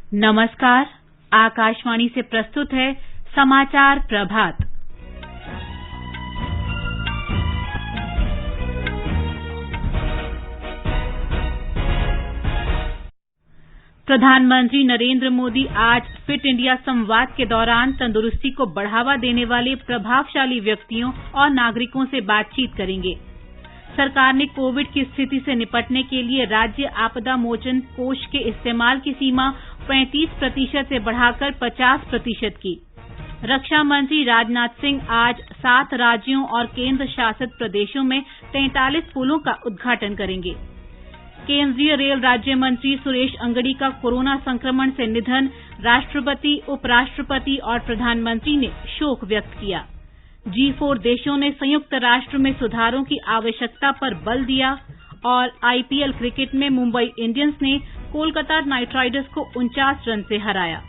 नमस्कार, आकाशवाणी से प्रस्तुत है समाचार प्रभात। प्रधानमंत्री नरेंद्र मोदी आज फिट इंडिया संवाद के दौरान तंदुरुस्ती को बढ़ावा देने वाले प्रभावशाली व्यक्तियों और नागरिकों से बातचीत करेंगे। सरकार ने कोविड की स्थिति से निपटने के लिए राज्य आपदा मोचन कोष के इस्तेमाल की सीमा 35% से बढ़ाकर 50% की। रक्षा मंत्री राजनाथ सिंह आज 7 राज्यों और केंद्र शासित प्रदेशों में 43 पुलों का उद्घाटन करेंगे। केंद्रीय रेल राज्य मंत्री सुरेश अंगड़ी का कोरोना संक्रमण से निधन, राष्ट्रपति, उपराष्ट्रपति और प्रधानमंत्री ने शोक व्यक्त किया। G4 देशों ने संयुक्त राष्ट्र में सुधारों की आवश्यकता पर बल दिया और IPL क्रिकेट में मुंबई इंडियंस ने कोलकाता नाइट राइडर्स को 49 रन से हराया।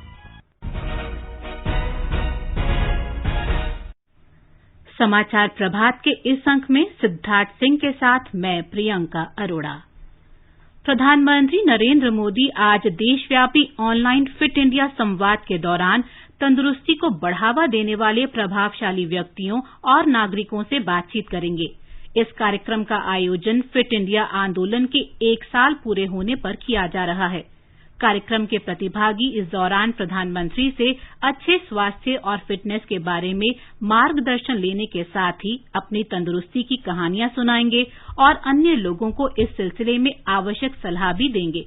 समाचार प्रभात के इस अंक में सिद्धार्थ सिंह के साथ मैं प्रियंका अरोड़ा। प्रधानमंत्री नरेंद्र मोदी आज देशव्यापी ऑनलाइन फिट इंडिया संवाद के दौरान तंदुरुस्ती को बढ़ावा देने वाले प्रभावशाली व्यक्तियों और नागरिकों से बातचीत करेंगे। इस कार्यक्रम का आयोजन फिट इंडिया आंदोलन के 1 साल पूरे होने पर किया जा रहा है। कार्यक्रम के प्रतिभागी इस दौरान प्रधानमंत्री से अच्छे स्वास्थ्य और फिटनेस के बारे में मार्गदर्शन लेने के साथ ही अपनी तंदुरुस्ती की कहानियां सुनाएंगे और अन्य लोगों को इस सिलसिले में आवश्यक सलाह भी देंगे।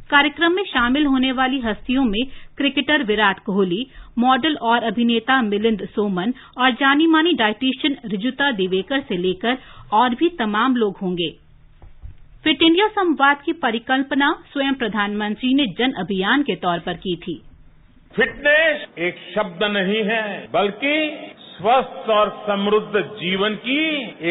कार्यक्रम में शामिल होने वाली हस्तियों में क्रिकेटर विराट कोहली, मॉडल और अभिनेता मिलिंद सोमन और जानी मानी डाइटिशियन ऋजुता दिवेकर से लेकर और भी तमाम लोग होंगे। फिट इंडिया संवाद की परिकल्पना स्वयं प्रधानमंत्री ने जन अभियान के तौर पर की थी। फिटनेस एक शब्द नहीं है, बल्कि स्वस्थ और समृद्ध जीवन की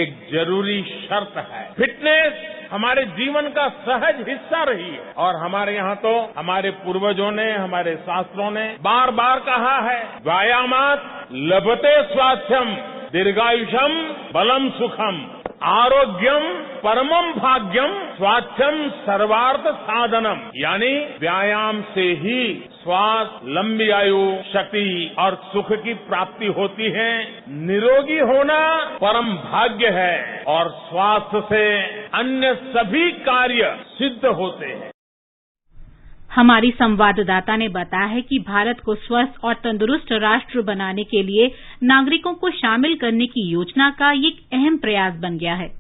एक जरूरी शर्त है। फिटनेस हमारे जीवन का सहज हिस्सा रही है और हमारे यहाँ तो हमारे पूर्वजों ने, हमारे शास्त्रों ने बार बार कहा है, व्यायामात् लभते स्वास्थ्यम दीर्घायुषम बलम सुखम आरोग्यम परमम भाग्यम स्वास्थ्यम सर्वार्थ साधनम। यानी व्यायाम से ही स्वास्थ्य, लंबी आयु, शक्ति और सुख की प्राप्ति होती है। निरोगी होना परम भाग्य है और स्वास्थ्य से अन्य सभी कार्य सिद्ध होते हैं। हमारी संवाददाता ने बताया है कि भारत को स्वस्थ और तंदुरुस्त राष्ट्र बनाने के लिए नागरिकों को शामिल करने की योजना का एक अहम प्रयास बन गया है।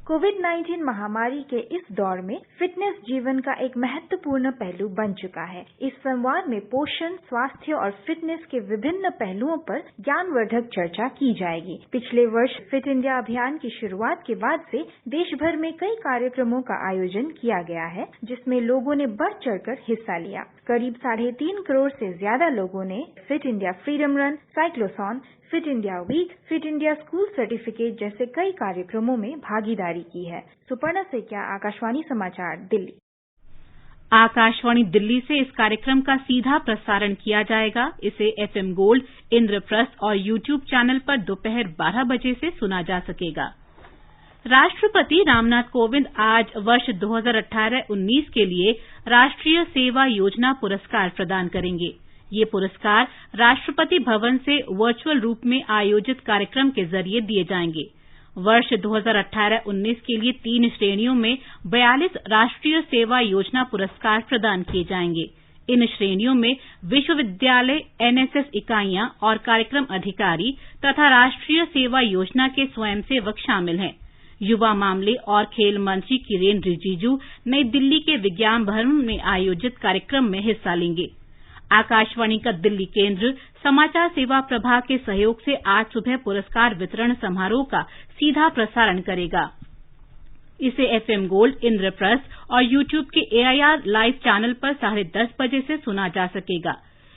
कोविड-19 महामारी के इस दौर में फिटनेस जीवन का एक महत्वपूर्ण पहलू बन चुका है। इस संवाद में पोषण, स्वास्थ्य और फिटनेस के विभिन्न पहलुओं पर ज्ञानवर्धक चर्चा की जाएगी। पिछले वर्ष फिट इंडिया अभियान की शुरुआत के बाद से देश भर में कई कार्यक्रमों का आयोजन किया गया है, जिसमें लोगों ने बढ़ चढ़कर हिस्सा लिया। करीब 3.5 करोड़ से ज्यादा लोगों ने fit India freedom run, cyclothon, fit India week, fit India school certificate जैसे कई कार्यक्रमों में भागीदारी की है। सुपर्णा सेकिया, आकाशवाणी समाचार, दिल्ली। आकाशवाणी दिल्ली से इस कार्यक्रम का सीधा प्रसारण किया जाएगा। इसे FM गोल्ड, इंद्रप्रस्थ और YouTube चैनल पर दोपहर 12 बजे से सुना जा सकेगा। राष्ट्रपति रामनाथ कोविंद आज वर्ष 2018-19 के लिए राष्ट्रीय सेवा योजना पुरस्कार प्रदान करेंगे। ये पुरस्कार राष्ट्रपति भवन से वर्चुअल रूप में आयोजित कार्यक्रम के जरिए दिए जाएंगे। वर्ष 2018-19 के लिए 3 श्रेणियों में 42 राष्ट्रीय सेवा योजना पुरस्कार प्रदान किए जाएंगे। इन श्रेणियों में विश्वविद्यालय, NSS इकाइयां और कार्यक्रम अधिकारी तथा राष्ट्रीय सेवा योजना के स्वयंसेवक शामिल हैं। युवा मामले और खेल मंत्री किरेन रिजिजू नई दिल्ली के विज्ञान भवन में आयोजित कार्यक्रम में हिस्सा लेंगे। आकाशवाणी का दिल्ली केंद्र समाचार सेवा प्रभाग के सहयोग से आज सुबह पुरस्कार वितरण समारोह का सीधा प्रसारण करेगा। इसे FM गोल्ड, इंद्रप्रस्थ और YouTube के AIR लाइव चैनल पर 10:30 बजे से सुना जा सकेगा।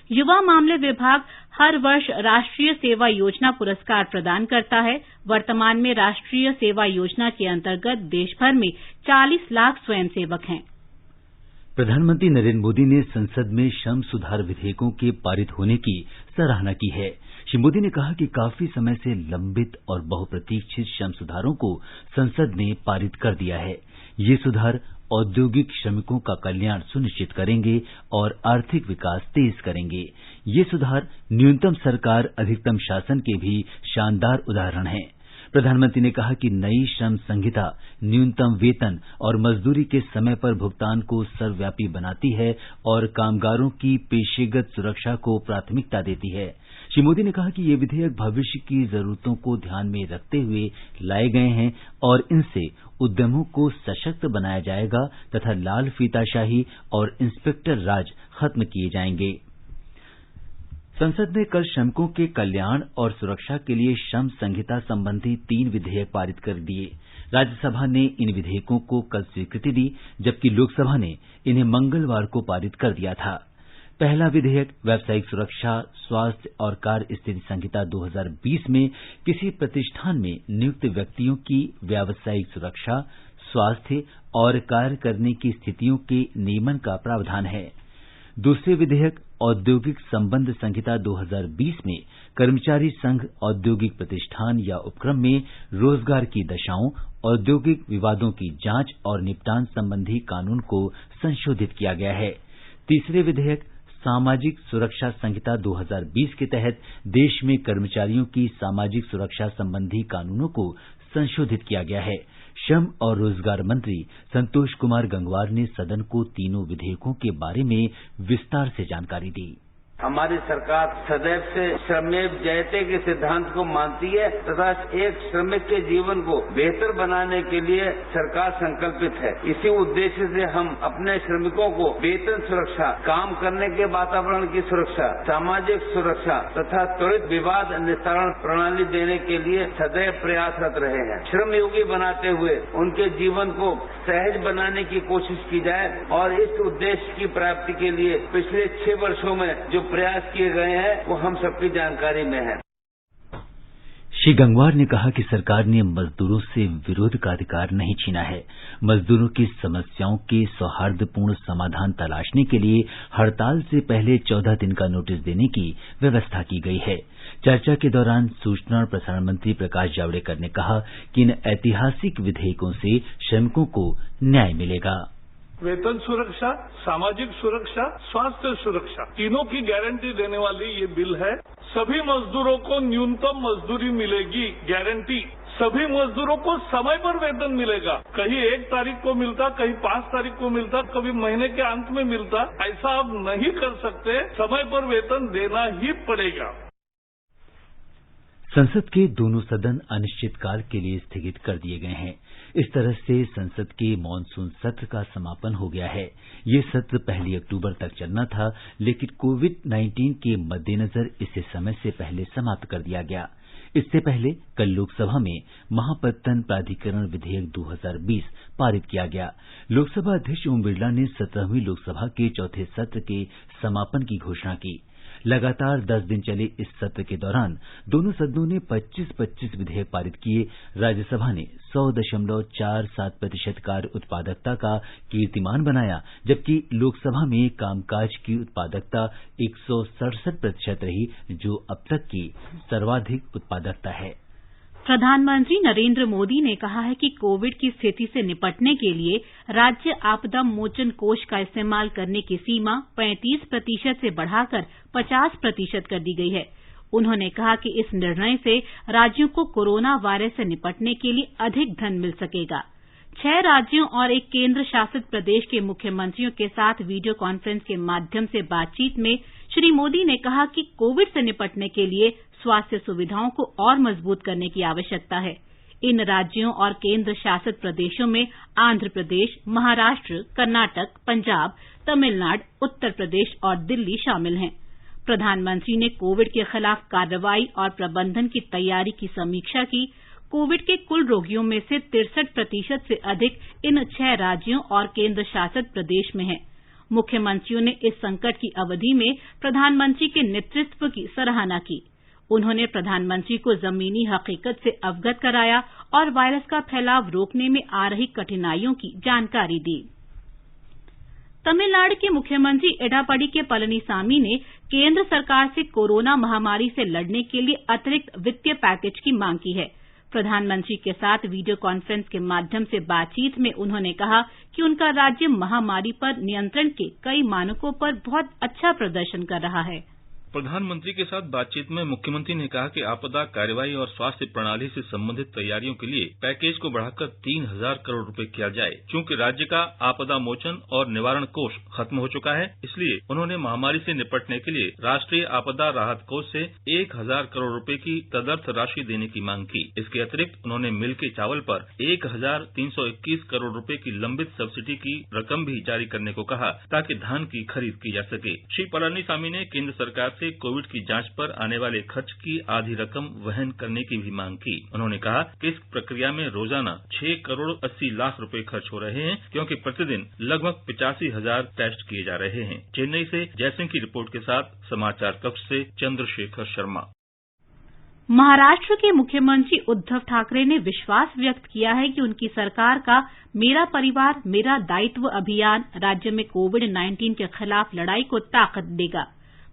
युवा मामले विभाग हर वर्ष राष्ट्रीय सेवा योजना पुरस्कार प्रदान करता है। वर्तमान में राष्ट्रीय सेवा योजना के अंतर्गत देश भर में 40 लाख स्वयंसेवक हैं। प्रधानमंत्री नरेंद्र मोदी ने संसद में श्रम सुधार विधेयकों के पारित होने की सराहना की है। श्री मोदी ने कहा कि काफी समय से लंबित और बहुप्रतीक्षित श्रम सुधारों को संसद ने पारित कर दिया है। ये सुधार औद्योगिक श्रमिकों का कल्याण सुनिश्चित करेंगे और आर्थिक विकास तेज करेंगे। ये सुधार न्यूनतम सरकार अधिकतम शासन के भी शानदार उदाहरण हैं। प्रधानमंत्री ने कहा कि नई श्रम संहिता न्यूनतम वेतन और मजदूरी के समय पर भुगतान को सर्वव्यापी बनाती है और कामगारों की पेशेगत सुरक्षा को प्राथमिकता देती है। श्री मोदी ने कहा कि ये विधेयक भविष्य की जरूरतों को ध्यान में रखते हुए लाए गए हैं और इनसे उद्यमों को सशक्त बनाया जाएगा तथा लाल फीताशाही और इंस्पेक्टर राज खत्म किए जाएंगे। संसद ने कल श्रमिकों के कल्याण और सुरक्षा के लिए श्रम संहिता संबंधी 3 विधेयक पारित कर दिए। राज्यसभा ने इन विधेयकों को कल स्वीकृति दी, जबकि लोकसभा ने इन्हें मंगलवार को पारित कर दिया था। पहला विधेयक व्यावसायिक सुरक्षा, स्वास्थ्य और कार्य स्थिति संहिता 2020 में किसी प्रतिष्ठान में नियुक्त व्यक्तियों की व्यावसायिक सुरक्षा, स्वास्थ्य और कार्य करने की स्थितियों के नियमन का प्रावधान है। दूसरे विधेयक औद्योगिक संबंध संहिता 2020 में कर्मचारी संघ औद्योगिक प्रतिष्ठान या उपक्रम में रोजगार की दशाओं, औद्योगिक विवादों की जांच और निपटान संबंधी कानून को संशोधित किया गया है। तीसरे विधेयक सामाजिक सुरक्षा संहिता 2020 के तहत देश में कर्मचारियों की सामाजिक सुरक्षा संबंधी कानूनों को संशोधित किया गया है। श्रम और रोजगार मंत्री संतोष कुमार गंगवार ने सदन को तीनों विधेयकों के बारे में विस्तार से जानकारी दी। हमारी सरकार सदैव से श्रमेव जयते के सिद्धांत को मानती है तथा एक श्रमिक के जीवन को बेहतर बनाने के लिए सरकार संकल्पित है। इसी उद्देश्य से हम अपने श्रमिकों को वेतन सुरक्षा, काम करने के वातावरण की सुरक्षा, सामाजिक सुरक्षा तथा त्वरित विवाद निस्तारण प्रणाली देने के लिए सदैव प्रयासरत रहे हैं। श्रमयोगी बनाते हुए उनके जीवन को सहज बनाने की कोशिश की जाए और इस उद्देश्य की प्राप्ति के लिए पिछले 6 वर्षों में जो प्रयास किए गए हैं वो हम सबकी जानकारी में है। श्री गंगवार ने कहा कि सरकार ने मजदूरों से विरोध का अधिकार नहीं छीना है। मजदूरों की समस्याओं के सौहार्दपूर्ण समाधान तलाशने के लिए हड़ताल से पहले 14 दिन का नोटिस देने की व्यवस्था की गई है। चर्चा के दौरान सूचना और प्रसारण मंत्री प्रकाश जावड़ेकर ने कहा कि इन ऐतिहासिक विधेयकों से श्रमिकों को न्याय मिलेगा। वेतन सुरक्षा, सामाजिक सुरक्षा, स्वास्थ्य सुरक्षा, तीनों की गारंटी देने वाली ये बिल है। सभी मजदूरों को न्यूनतम मजदूरी मिलेगी, गारंटी। सभी मजदूरों को समय पर वेतन मिलेगा। कहीं 1 तारीख को मिलता, कहीं 5 तारीख को मिलता, कभी महीने के अंत में मिलता। ऐसा आप नहीं कर सकते। समय पर वेतन देना ही पड़ेगा। संसद के दोनों सदन अनिश्चितकाल के लिए स्थगित कर दिए गए हैं। इस तरह से संसद के मानसून सत्र का समापन हो गया है। ये सत्र 1 अक्टूबर तक चलना था, लेकिन कोविड-19 के मद्देनजर इसे समय से पहले समाप्त कर दिया गया। इससे पहले कल लोकसभा में महापत्तन प्राधिकरण विधेयक 2020 पारित किया गया। लोकसभा अध्यक्ष ओम बिरला ने 17वीं लोकसभा के चौथे सत्र के समापन की घोषणा की। लगातार 10 दिन चले इस सत्र के दौरान दोनों सदनों ने 25-25 विधेयक पारित किए। राज्यसभा ने 100.47% कार्य उत्पादकता का कीर्तिमान बनाया, जबकि लोकसभा में कामकाज की उत्पादकता 167% रही, जो अब तक की सर्वाधिक उत्पादकता है। प्रधानमंत्री नरेंद्र मोदी ने कहा है कि कोविड की स्थिति से निपटने के लिए राज्य आपदा मोचन कोष का इस्तेमाल करने की सीमा 35% से बढ़ाकर 50% कर दी गई है। उन्होंने कहा कि इस निर्णय से राज्यों को कोरोना वायरस से निपटने के लिए अधिक धन मिल सकेगा। 6 राज्यों और 1 केंद्र शासित प्रदेश के मुख्यमंत्रियों के साथ वीडियो कॉन्फ्रेंस के माध्यम से बातचीत में श्री मोदी ने कहा कि कोविड से निपटने के लिए स्वास्थ्य सुविधाओं को और मजबूत करने की आवश्यकता है। इन राज्यों और केंद्र शासित प्रदेशों में आंध्र प्रदेश, महाराष्ट्र, कर्नाटक, पंजाब, तमिलनाडु, उत्तर प्रदेश और दिल्ली शामिल हैं। प्रधानमंत्री ने कोविड के खिलाफ कार्रवाई और प्रबंधन की तैयारी की समीक्षा की। कोविड के कुल रोगियों में से 63% से अधिक इन 6 राज्यों और केंद्र शासित प्रदेश में हैं। मुख्यमंत्रियों ने इस संकट की अवधि में प्रधानमंत्री के नेतृत्व की सराहना की। उन्होंने प्रधानमंत्री को जमीनी हकीकत से अवगत कराया और वायरस का फैलाव रोकने में आ रही कठिनाइयों की जानकारी दी। तमिलनाडु के मुख्यमंत्री एडापडी के पलनीसामी ने केंद्र सरकार से कोरोना महामारी से लड़ने के लिए अतिरिक्त वित्तीय पैकेज की मांग की है। प्रधानमंत्री के साथ वीडियो कॉन्फ्रेंस के माध्यम से बातचीत में उन्होंने कहा कि उनका राज्य महामारी पर नियंत्रण के कई मानकों पर बहुत अच्छा प्रदर्शन कर रहा है। प्रधानमंत्री के साथ बातचीत में मुख्यमंत्री ने कहा कि आपदा कार्रवाई और स्वास्थ्य प्रणाली से संबंधित तैयारियों के लिए पैकेज को बढ़ाकर 3,000 करोड़ रुपए किया जाए। चूंकि राज्य का आपदा मोचन और निवारण कोष खत्म हो चुका है, इसलिए उन्होंने महामारी से निपटने के लिए राष्ट्रीय आपदा राहत कोष से 1,000 करोड़ रुपए की तदर्थ राशि देने की मांग की। इसके अतिरिक्त उन्होंने मिल के चावल पर 1,321 करोड़ रुपए की लंबित सब्सिडी की रकम भी जारी करने को कहा, ताकि धान की खरीद की जा सके। श्री पलानीसामी ने केंद्र सरकार से कोविड की जांच पर आने वाले खर्च की आधी रकम वहन करने की भी मांग की। उन्होंने कहा कि इस प्रक्रिया में रोजाना 6 करोड़ 80 लाख रुपए खर्च हो रहे हैं, क्योंकि प्रतिदिन लगभग 85,000 टेस्ट किए जा रहे हैं। चेन्नई से जयसिंह की रिपोर्ट के साथ समाचार कक्ष से चंद्रशेखर शर्मा। महाराष्ट्र के मुख्यमंत्री उद्धव ठाकरे ने विश्वास व्यक्त किया है कि उनकी सरकार का मेरा परिवार मेरा दायित्व अभियान राज्य में कोविड-19 के खिलाफ लड़ाई को ताकत देगा।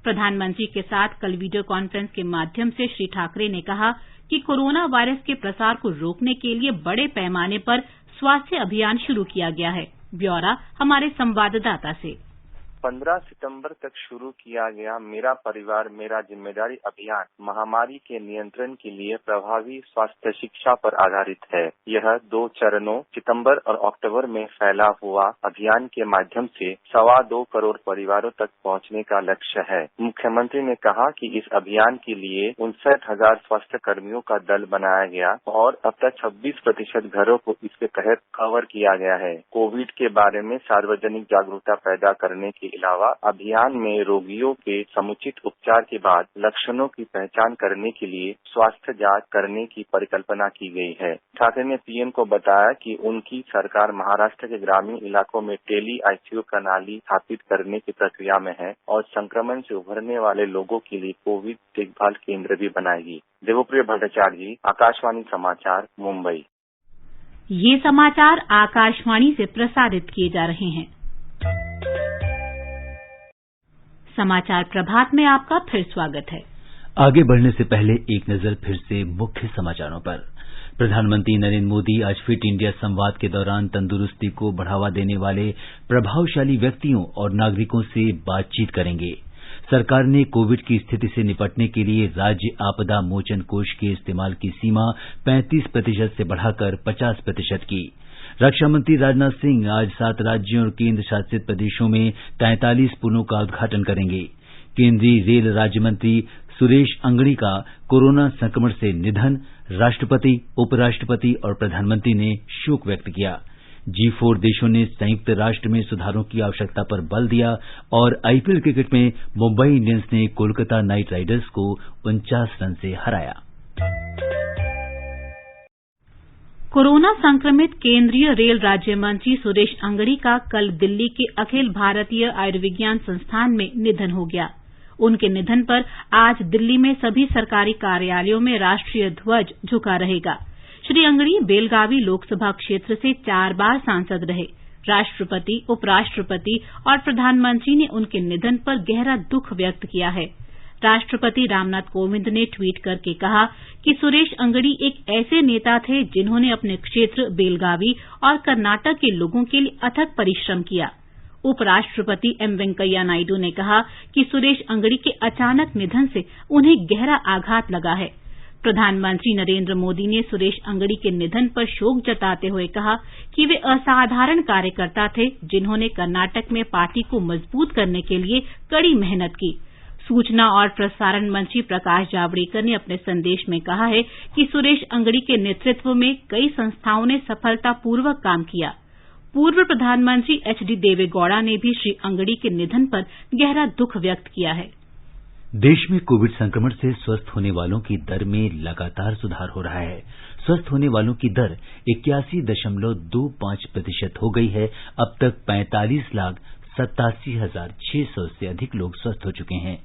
प्रधानमंत्री के साथ कल वीडियो कॉन्फ्रेंस के माध्यम से श्री ठाकरे ने कहा कि कोरोना वायरस के प्रसार को रोकने के लिए बड़े पैमाने पर स्वास्थ्य अभियान शुरू किया गया है। ब्यौरा हमारे संवाददाता से। 15 सितंबर तक शुरू किया गया मेरा परिवार मेरा जिम्मेदारी अभियान महामारी के नियंत्रण के लिए प्रभावी स्वास्थ्य शिक्षा पर आधारित है। यह 2 चरणों सितंबर और अक्टूबर में फैला हुआ अभियान के माध्यम से 2.25 करोड़ परिवारों तक पहुंचने का लक्ष्य है। मुख्यमंत्री ने कहा कि इस अभियान के लिए 59,000 स्वास्थ्य कर्मियों का दल बनाया गया और अब तक 26% घरों को इसके तहत कवर किया गया है। कोविड के बारे में सार्वजनिक जागरूकता पैदा करने के अलावा अभियान में रोगियों के समुचित उपचार के बाद लक्षणों की पहचान करने के लिए स्वास्थ्य जांच करने की परिकल्पना की गई है। ठाकरे ने पीएम को बताया कि उनकी सरकार महाराष्ट्र के ग्रामीण इलाकों में टेली आईसीयू प्रणाली स्थापित करने की प्रक्रिया में है और संक्रमण से उभरने वाले लोगों के लिए कोविड देखभाल केंद्र भी बनाएगी। देवप्रिय भट्टाचार्य जी, आकाशवाणी समाचार, मुंबई। ये समाचार आकाशवाणी से प्रसारित किए जा रहे हैं। समाचार प्रभात में आपका फिर स्वागत है। आगे बढ़ने से पहले एक नजर फिर से मुख्य समाचारों पर। प्रधानमंत्री नरेंद्र मोदी आज फिट इंडिया संवाद के दौरान तंदुरुस्ती को बढ़ावा देने वाले प्रभावशाली व्यक्तियों और नागरिकों से बातचीत करेंगे। सरकार ने कोविड की स्थिति से निपटने के लिए राज्य आपदा मोचन कोष के इस्तेमाल की सीमा 35% से बढ़ाकर 50% की। रक्षा मंत्री राजनाथ सिंह आज 7 राज्यों और केंद्र शासित प्रदेशों में 43 पुलों का उद्घाटन करेंगे। केंद्रीय रेल राज्य मंत्री सुरेश अंगड़ी का कोरोना संक्रमण से निधन, राष्ट्रपति, उपराष्ट्रपति और प्रधानमंत्री ने शोक व्यक्त किया। G4 देशों ने संयुक्त राष्ट्र में सुधारों की आवश्यकता पर बल दिया और आईपीएल क्रिकेट में मुंबई इंडियंस ने कोलकाता नाइट राइडर्स को 49 रन से हराया। कोरोना संक्रमित केंद्रीय रेल राज्य मंत्री सुरेश अंगड़ी का कल दिल्ली के अखिल भारतीय आयुर्विज्ञान संस्थान में निधन हो गया। उनके निधन पर आज दिल्ली में सभी सरकारी कार्यालयों में राष्ट्रीय ध्वज झुका रहेगा। श्री अंगड़ी बेलगावी लोकसभा क्षेत्र से 4 बार सांसद रहे। राष्ट्रपति, उपराष्ट्रपति और प्रधानमंत्री ने उनके निधन पर गहरा दुख व्यक्त किया है। राष्ट्रपति रामनाथ कोविंद ने ट्वीट करके कहा कि सुरेश अंगड़ी एक ऐसे नेता थे जिन्होंने अपने क्षेत्र बेलगावी और कर्नाटक के लोगों के लिए अथक परिश्रम किया। उपराष्ट्रपति एम वेंकैया नायडू ने कहा कि सुरेश अंगड़ी के अचानक निधन से उन्हें गहरा आघात लगा है। प्रधानमंत्री नरेंद्र मोदी ने सुरेश अंगड़ी के निधन पर शोक जताते हुए कहा कि वे असाधारण कार्यकर्ता थे जिन्होंने कर्नाटक में पार्टी को मजबूत करने के लिए कड़ी मेहनत की। सूचना और प्रसारण मंत्री प्रकाश जावड़ेकर ने अपने संदेश में कहा है कि सुरेश अंगड़ी के नेतृत्व में कई संस्थाओं ने सफलतापूर्वक काम किया। पूर्व प्रधानमंत्री एचडी देवेगौड़ा ने भी श्री अंगड़ी के निधन पर गहरा दुख व्यक्त किया है। देश में कोविड संक्रमण से स्वस्थ होने वालों की दर में लगातार सुधार हो रहा है। स्वस्थ होने वालों की दर 81.25% हो गई है। अब तक 45,87,600 से अधिक लोग स्वस्थ हो चुके हैं।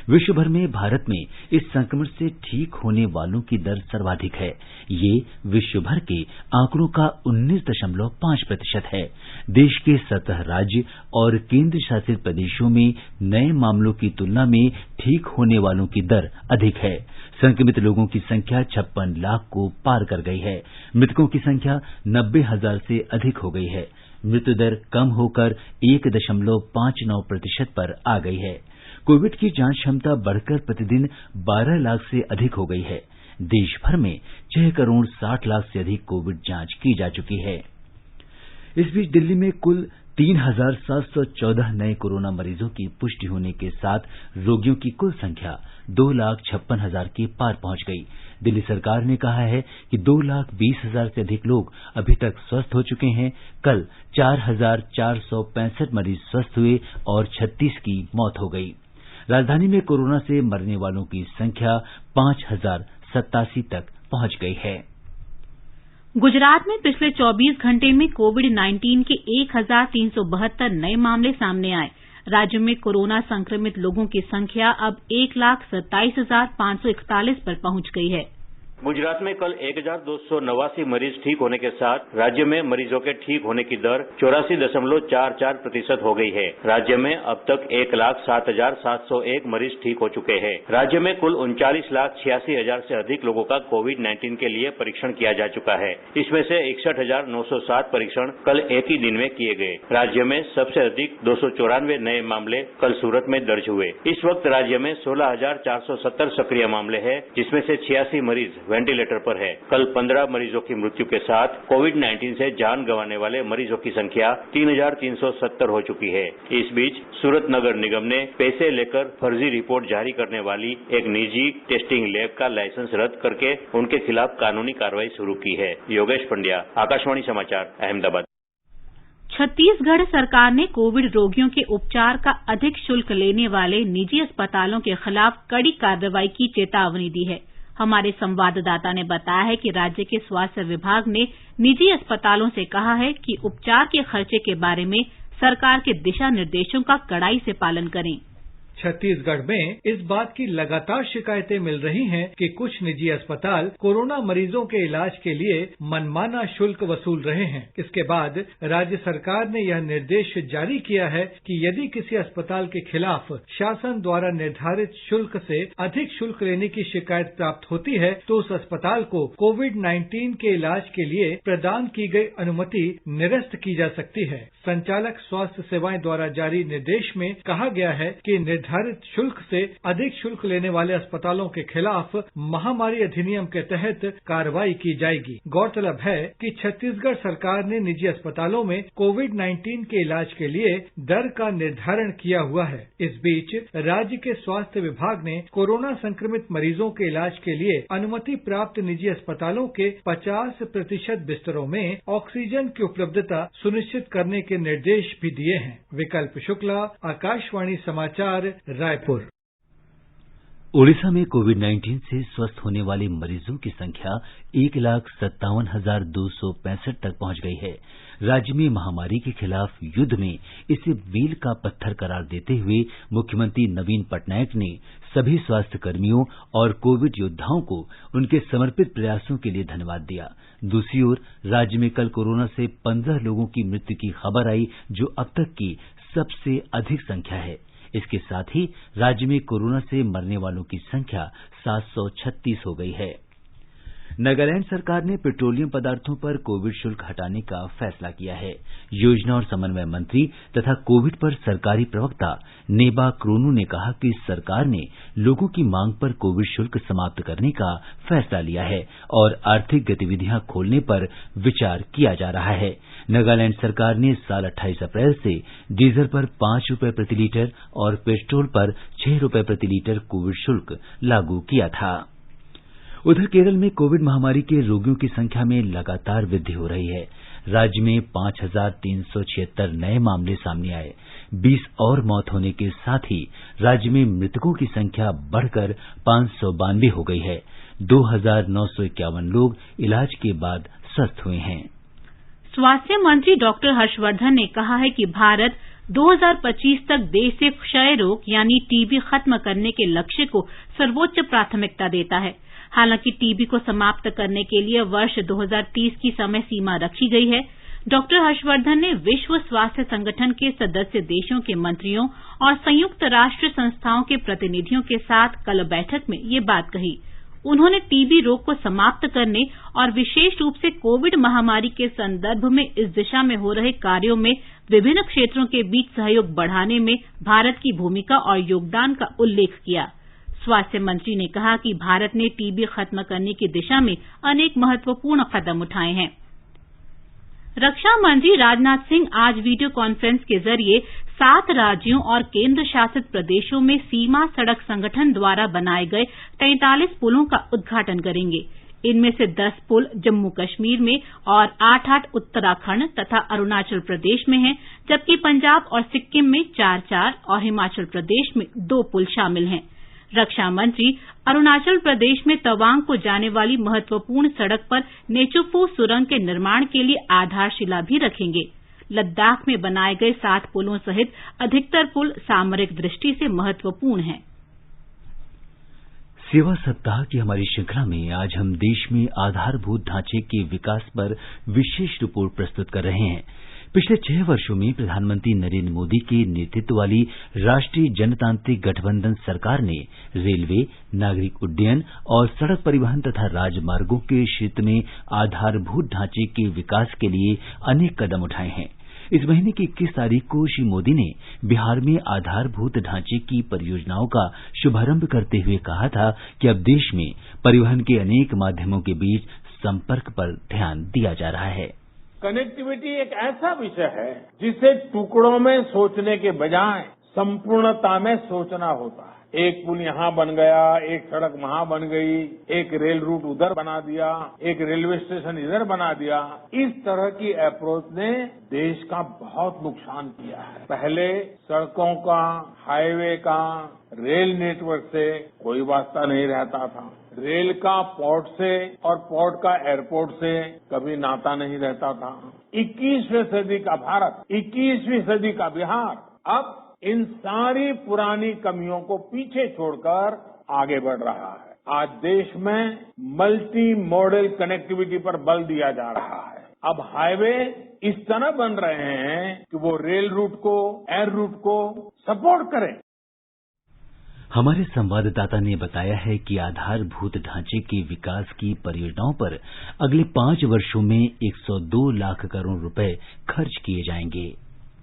विश्व भर में भारत में इस संक्रमण से ठीक होने वालों की दर सर्वाधिक है। ये विश्व भर के आंकड़ों का 19.5% है। देश के 17 राज्य और केंद्र शासित प्रदेशों में नए मामलों की तुलना में ठीक होने वालों की दर अधिक है। संक्रमित लोगों की संख्या 56 लाख को पार कर गई है। मृतकों की संख्या 90,000 से अधिक हो गई है। मृत्यु दर कम होकर 1.59% पर आ गई है। कोविड की जांच क्षमता बढ़कर प्रतिदिन 12 लाख से अधिक हो गई है। देश भर में 6 करोड़ 60 लाख से अधिक कोविड जांच की जा चुकी है। इस बीच दिल्ली में कुल 3,714 नए कोरोना मरीजों की पुष्टि होने के साथ रोगियों की कुल संख्या 2,56,000 के पार पहुंच गई। दिल्ली सरकार ने कहा है कि 2,20,000 से अधिक लोग अभी तक स्वस्थ हो चुके हैं। कल 4,465 मरीज स्वस्थ हुए और 36 की मौत हो गई। राजधानी में कोरोना से मरने वालों की संख्या 5,087 तक पहुंच गई है। गुजरात में पिछले 24 घंटे में कोविड-19 के 1,372 नए मामले सामने आए। राज्य में कोरोना संक्रमित लोगों की संख्या अब 1,27,541 पर पहुंच गई है। गुजरात में कल 1,289 मरीज ठीक होने के साथ राज्य में मरीजों के ठीक होने की दर 84.44% हो गई है। राज्य में अब तक 1,07,701 मरीज ठीक हो चुके हैं। राज्य में कुल 39,86,000 से अधिक लोगों का कोविड-19 के लिए परीक्षण किया जा चुका है। इसमें से 61,907 परीक्षण कल एक ही दिन में किए गए। राज्य में सबसे अधिक 294 नए मामले कल सूरत में दर्ज हुए। इस वक्त राज्य में 16,470 सक्रिय मामले हैं, जिसमें से 86 मरीज वेंटिलेटर पर है। कल 15 मरीजों की मृत्यु के साथ कोविड-19 से जान गंवाने वाले मरीजों की संख्या 3,370 हो चुकी है। इस बीच सूरत नगर निगम ने पैसे लेकर फर्जी रिपोर्ट जारी करने वाली एक निजी टेस्टिंग लैब का लाइसेंस रद्द करके उनके खिलाफ कानूनी कार्रवाई शुरू की है। योगेश पंड्या, आकाशवाणी समाचार, अहमदाबाद। छत्तीसगढ़ सरकार ने कोविड रोगियों के उपचार का अधिक शुल्क लेने वाले निजी अस्पतालों के खिलाफ कड़ी कार्रवाई की चेतावनी दी है। हमारे संवाददाता ने बताया है कि राज्य के स्वास्थ्य विभाग ने निजी अस्पतालों से कहा है कि उपचार के खर्चे के बारे में सरकार के दिशा निर्देशों का कड़ाई से पालन करें। छत्तीसगढ़ में इस बात की लगातार शिकायतें मिल रही हैं कि कुछ निजी अस्पताल कोरोना मरीजों के इलाज के लिए मनमाना शुल्क वसूल रहे हैं। इसके बाद राज्य सरकार ने यह निर्देश जारी किया है कि यदि किसी अस्पताल के खिलाफ शासन द्वारा निर्धारित शुल्क से अधिक शुल्क लेने की शिकायत प्राप्त होती है तो उस अस्पताल को कोविड-19 के इलाज के लिए प्रदान की गई अनुमति निरस्त की जा सकती है। संचालक स्वास्थ्य सेवाएं द्वारा जारी निर्देश में कहा गया है कि निर्धारित शुल्क से अधिक शुल्क लेने वाले अस्पतालों के खिलाफ महामारी अधिनियम के तहत कार्रवाई की जाएगी। गौरतलब है कि छत्तीसगढ़ सरकार ने निजी अस्पतालों में कोविड-19 के इलाज के लिए दर का निर्धारण किया हुआ है। इस बीच राज्य के स्वास्थ्य विभाग ने कोरोना संक्रमित मरीजों के इलाज के लिए अनुमति प्राप्त निजी अस्पतालों के 50% बिस्तरों में ऑक्सीजन की उपलब्धता सुनिश्चित करने के निर्देश भी दिए हैं। विकल्प शुक्ला, आकाशवाणी समाचार, रायपुर। ओडिशा में कोविड-19 से स्वस्थ होने वाले मरीजों की संख्या 1,57,265 तक पहुंच गई है। राज्य में महामारी के खिलाफ युद्ध में इसे मील का पत्थर करार देते हुए मुख्यमंत्री नवीन पटनायक ने सभी स्वास्थ्य कर्मियों और कोविड योद्धाओं को उनके समर्पित प्रयासों के लिए धन्यवाद दिया। दूसरी ओर राज्य में कल कोरोना से 15 लोगों की मृत्यु की खबर आई, जो अब तक की सबसे अधिक संख्या है। इसके साथ ही राज्य में कोरोना से मरने वालों की संख्या 736 हो गई है। नागालैंड सरकार ने पेट्रोलियम पदार्थों पर कोविड शुल्क हटाने का फैसला किया है। योजना और समन्वय मंत्री तथा कोविड पर सरकारी प्रवक्ता नेबा क्रोनू ने कहा कि सरकार ने लोगों की मांग पर कोविड शुल्क समाप्त करने का फैसला लिया है और आर्थिक गतिविधियां खोलने पर विचार किया जा रहा है। नागालैंड सरकार ने साल 28 अप्रैल से डीजल पर 5 रुपए प्रति लीटर और पेट्रोल पर 6 रुपए प्रति लीटर कोविड शुल्क लागू किया था। उधर केरल में कोविड महामारी के रोगियों की संख्या में लगातार वृद्धि हो रही है। राज्य में 5,376 नए मामले सामने आए। 20 और मौत होने के साथ ही राज्य में मृतकों की संख्या बढ़कर 592 हो गई है। 2,951 लोग इलाज के बाद स्वस्थ हुए हैं। स्वास्थ्य मंत्री डॉक्टर हर्षवर्धन ने कहा है कि भारत 2025 तक देश से क्षय रोग यानी टीबी खत्म करने के लक्ष्य को सर्वोच्च प्राथमिकता देता है। हालांकि टीबी को समाप्त करने के लिए वर्ष 2030 की समय सीमा रखी गई है। डॉक्टर हर्षवर्धन ने विश्व स्वास्थ्य संगठन के सदस्य देशों के मंत्रियों और संयुक्त राष्ट्र संस्थाओं के प्रतिनिधियों के साथ कल बैठक में ये बात कही। उन्होंने टीबी रोग को समाप्त करने और विशेष रूप से कोविड महामारी के संदर्भ में इस दिशा में हो रहे कार्यों में विभिन्न क्षेत्रों के बीच सहयोग बढ़ाने में भारत की भूमिका और योगदान का उल्लेख किया। स्वास्थ्य मंत्री ने कहा कि भारत ने टीबी खत्म करने की दिशा में अनेक महत्वपूर्ण कदम उठाए हैं। रक्षा मंत्री राजनाथ सिंह आज वीडियो कॉन्फ्रेंस के जरिए 7 राज्यों और केंद्र शासित प्रदेशों में सीमा सड़क संगठन द्वारा बनाए गए 43 पुलों का उद्घाटन करेंगे। इनमें से 10 पुल जम्मू कश्मीर में और 8 उत्तराखंड तथा अरुणाचल प्रदेश में हैं, जबकि पंजाब और सिक्किम में 4 और हिमाचल प्रदेश में 2 पुल शामिल हैं। रक्षा मंत्री अरुणाचल प्रदेश में तवांग को जाने वाली महत्वपूर्ण सड़क पर नेचुफू सुरंग के निर्माण के लिए आधारशिला भी रखेंगे। लद्दाख में बनाए गए 7 पुलों सहित अधिकतर पुल सामरिक दृष्टि से महत्वपूर्ण हैं। सेवा सप्ताह की हमारी श्रृंखला में आज हम देश में आधारभूत ढांचे के विकास पर विशेष रिपोर्ट प्रस्तुत कर रहे हैं। पिछले 6 वर्षों में प्रधानमंत्री नरेंद्र मोदी के नेतृत्व वाली राष्ट्रीय जनतांत्रिक गठबंधन सरकार ने रेलवे, नागरिक उड्डयन और सड़क परिवहन तथा राजमार्गों के क्षेत्र में आधारभूत ढांचे के विकास के लिए अनेक कदम उठाए हैं। इस महीने की 21 तारीख को श्री मोदी ने बिहार में आधारभूत ढांचे की परियोजनाओं का शुभारंभ करते हुए कहा था कि अब देश में परिवहन के अनेक माध्यमों के बीच संपर्क पर ध्यान दिया जा रहा है। कनेक्टिविटी एक ऐसा विषय है जिसे टुकड़ों में सोचने के बजाय संपूर्णता में सोचना होता है। एक पुल यहाँ बन गया, एक सड़क वहाँ बन गई, एक रेल रूट उधर बना दिया, एक रेलवे स्टेशन इधर बना दिया। इस तरह की अप्रोच ने देश का बहुत नुकसान किया है। पहले सड़कों का, हाईवे का, रेल नेटवर्क से कोई वास्ता नहीं रहता था। रेल का पोर्ट से और पोर्ट का एयरपोर्ट से कभी नाता नहीं रहता था। 21वीं सदी का भारत, 21वीं सदी का बिहार अब इन सारी पुरानी कमियों को पीछे छोड़कर आगे बढ़ रहा है। आज देश में मल्टी मॉडल कनेक्टिविटी पर बल दिया जा रहा है। अब हाईवे इस तरह बन रहे हैं कि वो रेल रूट को, एयर रूट को सपोर्ट करें। हमारे संवाददाता ने बताया है कि आधारभूत ढांचे के विकास की परियोजनाओं पर अगले 5 वर्षों में 102 लाख करोड़ रुपए खर्च किए जाएंगे।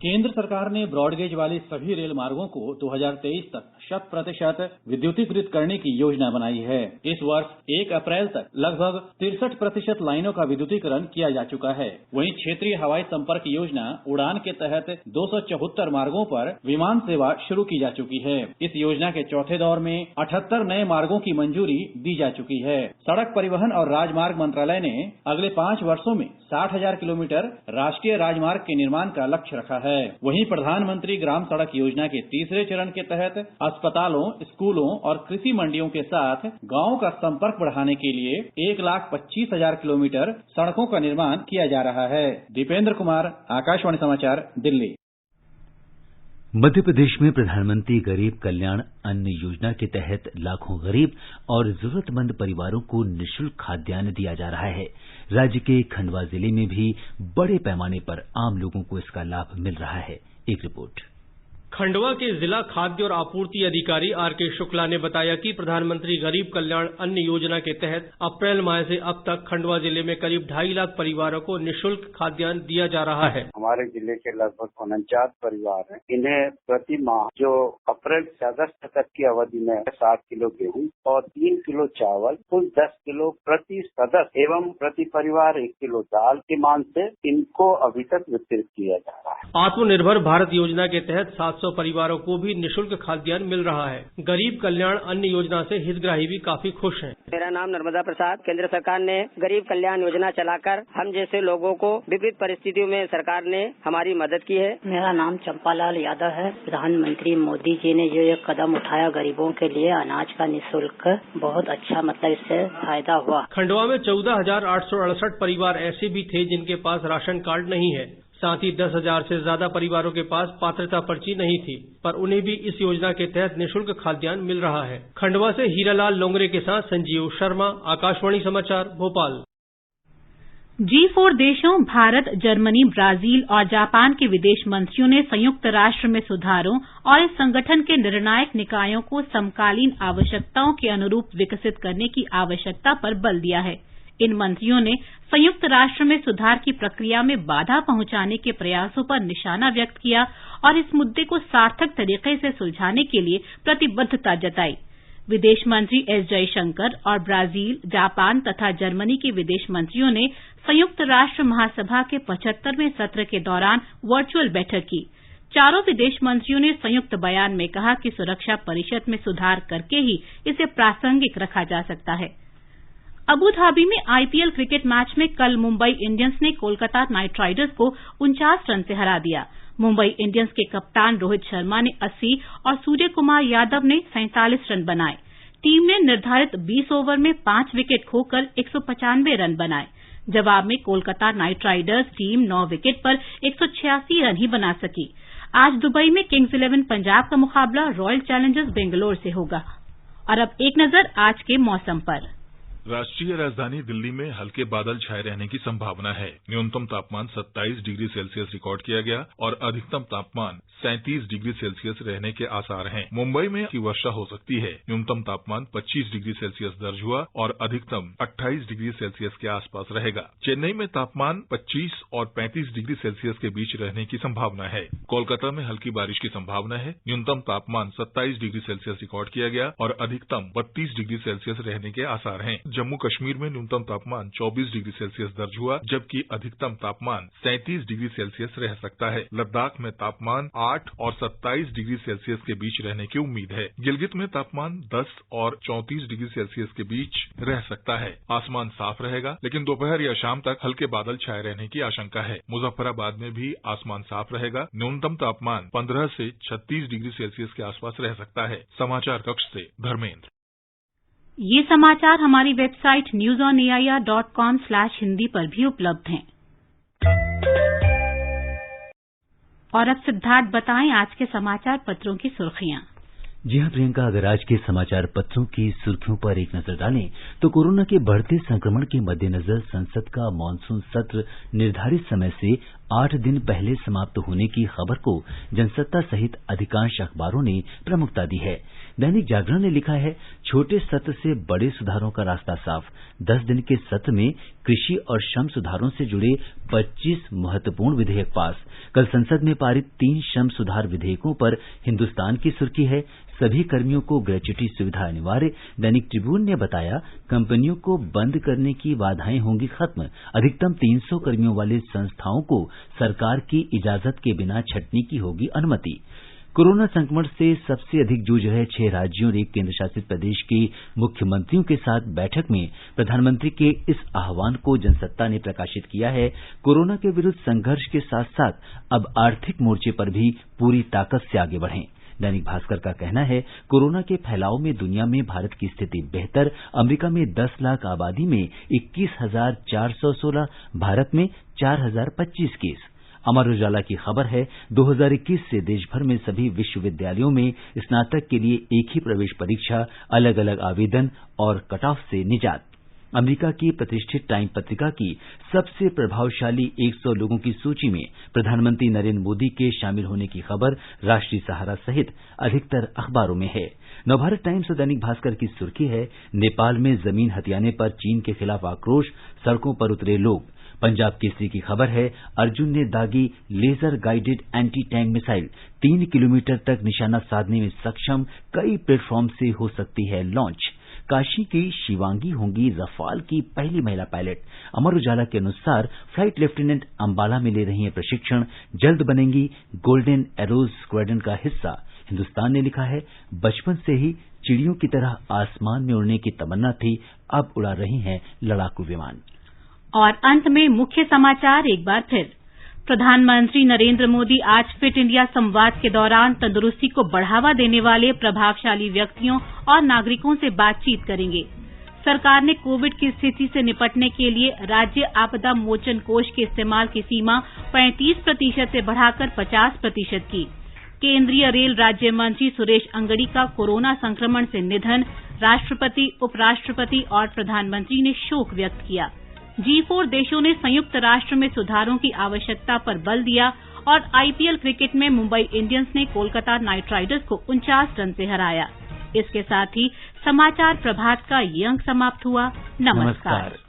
केंद्र सरकार ने ब्रॉडगेज वाली सभी रेल मार्गों को 2023 तक 100% विद्युतीकृत करने की योजना बनाई है। इस वर्ष 1 अप्रैल तक लगभग 63% लाइनों का विद्युतीकरण किया जा चुका है। वहीं क्षेत्रीय हवाई संपर्क योजना उड़ान के तहत 274 मार्गों पर विमान सेवा शुरू की जा चुकी है। इस योजना के चौथे दौर में 78 नए मार्गों की मंजूरी दी जा चुकी है। सड़क परिवहन और राजमार्ग मंत्रालय ने अगले 5 वर्षों में 60,000 किलोमीटर राष्ट्रीय राजमार्ग के निर्माण का लक्ष्य रखा है। वहीं प्रधानमंत्री ग्राम सड़क योजना के तीसरे चरण के तहत अस्पतालों, स्कूलों और कृषि मंडियों के साथ गांवों का संपर्क बढ़ाने के लिए 1,25,000 किलोमीटर सड़कों का निर्माण किया जा रहा है। दीपेंद्र कुमार, आकाशवाणी समाचार, दिल्ली। मध्य प्रदेश में प्रधानमंत्री गरीब कल्याण अन्न योजना के तहत लाखों गरीब और जरूरतमंद परिवारों को निःशुल्क खाद्यान्न दिया जा रहा है। राज्य के खंडवा जिले में भी बड़े पैमाने पर आम लोगों को इसका लाभ मिल रहा है। एक रिपोर्ट। खंडवा के जिला खाद्य और आपूर्ति अधिकारी आर.के. शुक्ला ने बताया कि प्रधानमंत्री गरीब कल्याण अन्न योजना के तहत अप्रैल माह से अब तक खंडवा जिले में करीब 2.5 लाख परिवारों को निःशुल्क खाद्यान्न दिया जा रहा है। हमारे जिले के लगभग 49 परिवार हैं। इन्हें प्रति माह जो अप्रैल से अगस्त तक की अवधि में 7 किलो गेहूं और 3 किलो चावल, कुल 10 किलो प्रति सदस्य एवं प्रति परिवार 1 किलो दाल के मान से इनको अभी तक वितरित किया जा रहा है। आत्मनिर्भर भारत योजना के तहत 700 परिवारों को भी निःशुल्क खाद्यान्न मिल रहा है। गरीब कल्याण अन्न योजना से हितग्राही भी काफी खुश हैं। मेरा नाम नर्मदा प्रसाद। केंद्र सरकार ने गरीब कल्याण योजना चलाकर हम जैसे लोगों को विपरीत परिस्थितियों में सरकार ने हमारी मदद की है। मेरा नाम चंपालाल यादव है। प्रधानमंत्री मोदी जी ने जो एक कदम उठाया गरीबों के लिए अनाज का निःशुल्क, बहुत अच्छा मतलब इससे फायदा हुआ। खंडवा में 14,868 परिवार ऐसे भी थे जिनके पास राशन कार्ड नहीं है। साथ ही 10,000 से ज्यादा परिवारों के पास पात्रता पर्ची नहीं थी, पर उन्हें भी इस योजना के तहत निःशुल्क खाद्यान्न मिल रहा है। खंडवा से हीरालाल लोंगरे के साथ संजीव शर्मा, आकाशवाणी समाचार, भोपाल। G4 देशों भारत, जर्मनी, ब्राजील और जापान के विदेश मंत्रियों ने संयुक्त राष्ट्र में सुधारों और इस संगठन के निर्णायक निकायों को समकालीन आवश्यकताओं के अनुरूप विकसित करने की आवश्यकता पर बल दिया है। इन मंत्रियों ने संयुक्त राष्ट्र में सुधार की प्रक्रिया में बाधा पहुंचाने के प्रयासों पर निशाना व्यक्त किया और इस मुद्दे को सार्थक तरीके से सुलझाने के लिए प्रतिबद्धता जताई। विदेश मंत्री एस जयशंकर और ब्राजील, जापान तथा जर्मनी के विदेश मंत्रियों ने संयुक्त राष्ट्र महासभा के 75वें सत्र के दौरान वर्चुअल बैठक की। चारों विदेश मंत्रियों ने संयुक्त बयान में कहा कि सुरक्षा परिषद में सुधार करके ही इसे प्रासंगिक रखा जा सकता है। अबू धाबी में आईपीएल क्रिकेट मैच में कल मुंबई इंडियंस ने कोलकाता नाइट राइडर्स को 49 रन से हरा दिया। मुंबई इंडियंस के कप्तान रोहित शर्मा ने 80 और सूर्य कुमार यादव ने 47 रन बनाए। टीम ने निर्धारित 20 ओवर में 5 विकेट खोकर 195 रन बनाए। जवाब में Kolkata night Riders team 9 wicket पर 186 रन ही बना सकी। आज दुबई में किंग्स 11 पंजाब का मुकाबला रॉयल चैलेंजर्स बेंगलोर से होगा। और अब एक नजर आज के मौसम पर। राष्ट्रीय राजधानी दिल्ली में हल्के बादल छाए रहने की संभावना है। न्यूनतम तापमान 27 डिग्री सेल्सियस रिकॉर्ड किया गया और अधिकतम तापमान 37 डिग्री सेल्सियस रहने के आसार हैं। मुंबई में वर्षा हो सकती है। न्यूनतम तापमान 25 डिग्री सेल्सियस दर्ज हुआ और अधिकतम 28 डिग्री सेल्सियस के आसपास रहेगा। चेन्नई में तापमान 25 और 35 डिग्री सेल्सियस के बीच रहने की संभावना है। कोलकाता में हल्की बारिश की संभावना है। न्यूनतम तापमान 27 डिग्री सेल्सियस रिकॉर्ड किया गया और अधिकतम 32 डिग्री सेल्सियस रहने के आसार हैं। जम्मू कश्मीर में न्यूनतम तापमान 24 डिग्री सेल्सियस दर्ज हुआ, जबकि अधिकतम तापमान 37 डिग्री सेल्सियस रह सकता है। लद्दाख में तापमान 8 और 27 डिग्री सेल्सियस के बीच रहने की उम्मीद है। गिलगित में तापमान 10 और 34 डिग्री सेल्सियस के बीच रह सकता है। आसमान साफ रहेगा, लेकिन दोपहर या शाम तक हल्के बादल छाए रहने की आशंका है। मुजफ्फराबाद में भी आसमान साफ रहेगा। न्यूनतम तापमान 15 से 36 डिग्री सेल्सियस के आसपास रह सकता है। समाचार कक्ष से धर्मेंद्र। ये समाचार हमारी वेबसाइट newsonair.com/hindi पर भी उपलब्ध हैं। और अब सिद्धार्थ बताएं आज के समाचार पत्रों की सुर्खियां। जी हां प्रियंका, अगर आज के समाचार पत्रों की सुर्खियों पर एक नजर डालें तो कोरोना के बढ़ते संक्रमण के मद्देनजर संसद का मानसून सत्र निर्धारित समय से 8 दिन पहले समाप्त होने की खबर को जनसत्ता सहित अधिकांश अखबारों ने प्रमुखता दी है। दैनिक जागरण ने लिखा है, छोटे सत्र से बड़े सुधारों का रास्ता साफ। 10 दिन के सत्र में कृषि और श्रम सुधारों से जुड़े 25 महत्वपूर्ण विधेयक पास। कल संसद में पारित 3 श्रम सुधार विधेयकों पर हिन्दुस्तान की सुर्खी है, सभी कर्मियों को ग्रेच्युटी सुविधा अनिवार्य। दैनिक ट्रिब्यून ने बताया, कंपनियों को बंद करने की बाधाएं होंगी खत्म। अधिकतम 300 कर्मियों वाली संस्थाओं को सरकार की इजाजत के बिना छंटनी की होगी अनुमति। कोरोना संक्रमण से सबसे अधिक जूझ रहे 6 राज्यों और 1 केंद्र शासित प्रदेश के मुख्यमंत्रियों के साथ बैठक में प्रधानमंत्री के इस आह्वान को जनसत्ता ने प्रकाशित किया है। कोरोना के विरुद्ध संघर्ष के साथ साथ अब आर्थिक मोर्चे पर भी पूरी ताकत से आगे बढ़ें। दैनिक भास्कर का कहना है, कोरोना के फैलाव में दुनिया में भारत की स्थिति बेहतर। अमेरिका में 10 लाख आबादी में 21,416, भारत में 4,025 केस। अमर उजाला की खबर है, 2021 से देश भर में सभी विश्वविद्यालयों में स्नातक के लिए एक ही प्रवेश परीक्षा, अलग अलग आवेदन और कट ऑफ से निजात। अमेरिका की प्रतिष्ठित टाइम पत्रिका की सबसे प्रभावशाली 100 लोगों की सूची में प्रधानमंत्री नरेंद्र मोदी के शामिल होने की खबर राष्ट्रीय सहारा सहित अधिकतर अखबारों में है। नवभारत टाइम्स और दैनिक भास्कर की सुर्खी है, नेपाल में जमीन हथियाने पर चीन के खिलाफ आक्रोश, सड़कों पर उतरे लोग। पंजाब केसरी की खबर है, अर्जुन ने दागी laser guided anti tank missile, 3 kilometre तक निशाना साधने में सक्षम, कई प्लेटफॉर्म से हो सकती है लॉन्च। काशी की शिवांगी होंगी रफाल की पहली महिला पायलट। अमर उजाला के अनुसार फ्लाइट लेफ्टिनेंट अंबाला में ले रही हैं प्रशिक्षण, जल्द बनेंगी गोल्डन एरोज स्क्वाड्रन का हिस्सा। हिन्दुस्तान ने लिखा है, बचपन से ही चिड़ियों की तरह आसमान में उड़ने की तमन्ना थी, अब उड़ा रही हैं लड़ाकू विमान। और अंत में मुख्य समाचार एक बार फिर। प्रधानमंत्री नरेंद्र मोदी आज फिट इंडिया संवाद के दौरान तंदुरुस्ती को बढ़ावा देने वाले प्रभावशाली व्यक्तियों और नागरिकों से बातचीत करेंगे। सरकार ने कोविड की स्थिति से निपटने के लिए राज्य आपदा मोचन कोष के इस्तेमाल की सीमा 35% से बढ़ाकर 50% की। केंद्रीय रेल राज्य मंत्री सुरेश अंगड़ी का कोरोना संक्रमण से निधन, राष्ट्रपति, उपराष्ट्रपति और प्रधानमंत्री ने शोक व्यक्त किया। G4 देशों ने संयुक्त राष्ट्र में सुधारों की आवश्यकता पर बल दिया और IPL क्रिकेट में मुंबई इंडियंस ने कोलकाता नाइट राइडर्स को 49 रन से हराया। इसके साथ ही समाचार प्रभात का ये अंक समाप्त हुआ। नमस्कार।